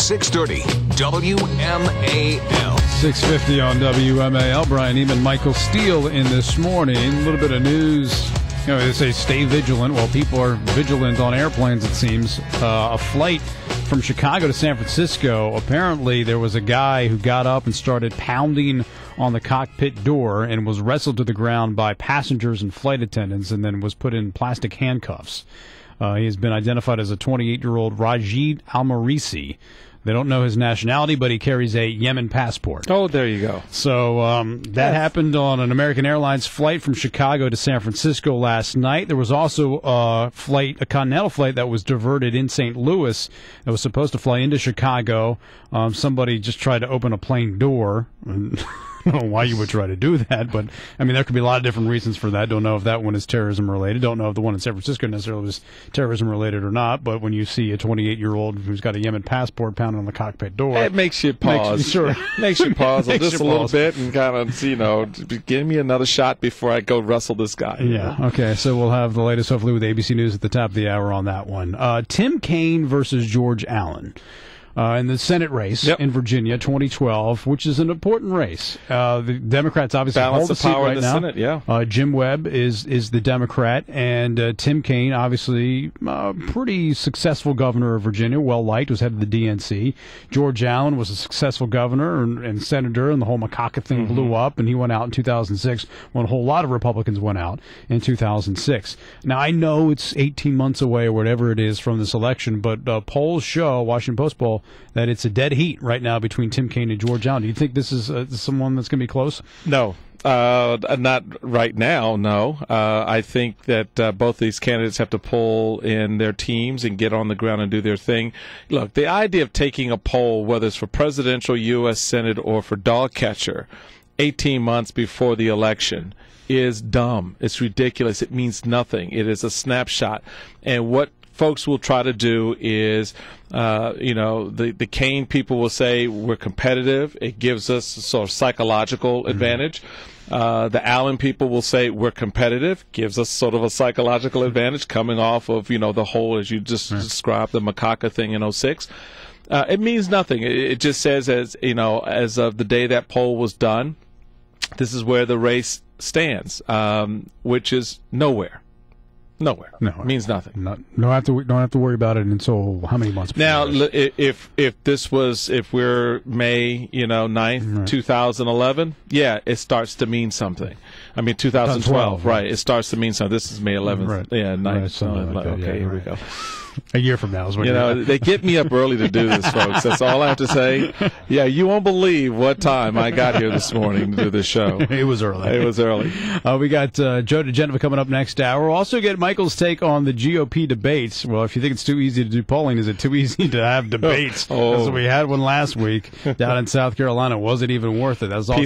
630 WMAL. 650 on WMAL. Brian Eman, Michael Steele in this morning. A little bit of news. You know, they say stay vigilant. Well, people are vigilant on airplanes, it seems. A flight from Chicago to San Francisco. Apparently, there was a guy who got up and started pounding on the cockpit door and was wrestled to the ground by passengers and flight attendants and then was put in plastic handcuffs. He has been identified as a 28-year-old Rajid Almarisi. They don't know his nationality, but he carries a Yemen passport. Oh, there you go. So that happened on an American Airlines flight from Chicago to San Francisco last night. There was also a Continental flight that was diverted in St. Louis that was supposed to fly into Chicago. Somebody just tried to open a plane door. I don't know why you would try to do that, but I mean, there could be a lot of different reasons for that. Don't know if that one is terrorism related. Don't know if the one in San Francisco necessarily was terrorism related or not. But when you see a 28-year-old who's got a Yemen passport pounding on the cockpit door, it makes you pause. Makes you pause just a little bit and kind of, give me another shot before I go wrestle this guy. Yeah. Okay. So we'll have the latest, hopefully, with ABC News at the top of the hour on that one. Tim Kaine versus George Allen. In the Senate race in Virginia, 2012, which is an important race. The Democrats obviously hold the seat right now. Senate, Jim Webb is the Democrat, and Tim Kaine, obviously pretty successful governor of Virginia, well-liked, was head of the DNC. George Allen was a successful governor and senator, and the whole macaca thing blew up, and he went out in 2006 when a whole lot of Republicans went out in 2006. Now, I know it's 18 months away or whatever it is from this election, but polls show, Washington Post poll, that it's a dead heat right now between Tim Kaine and George Allen. Do you think this is someone that's going to be close? No. Not right now, no. I think that both these candidates have to pull in their teams and get on the ground and do their thing. Look, the idea of taking a poll, whether it's for presidential, U.S. Senate, or for dog catcher, 18 months before the election is dumb. It's ridiculous. It means nothing. It is a snapshot. And what folks will try to do is, the Kaine people will say we're competitive. It gives us a sort of psychological advantage. The Allen people will say we're competitive. Gives us sort of a psychological advantage coming off of, the whole, as you just described, the macaca thing in 06. It means nothing. It just says, as of the day that poll was done, this is where the race stands, which is nowhere. Nowhere. No, it means nothing. Don't have to worry about it until how many months? Now, if we're May 9th, 2011, it starts to mean something. I mean 2012, right? It starts to mean something. This is May 11th, right. 9th. Right, okay, here we go. A year from now is when they get me up early to do this, folks. That's all I have to say. Yeah, you won't believe what time I got here this morning to do this show. It was early. We got Joe DeGenova coming up next hour. We'll also get Michael's take on the GOP debates. Well, if you think it's too easy to do polling, is it too easy to have debates? Oh. Because we had one last week down in South Carolina. Was it even worth it? That was all.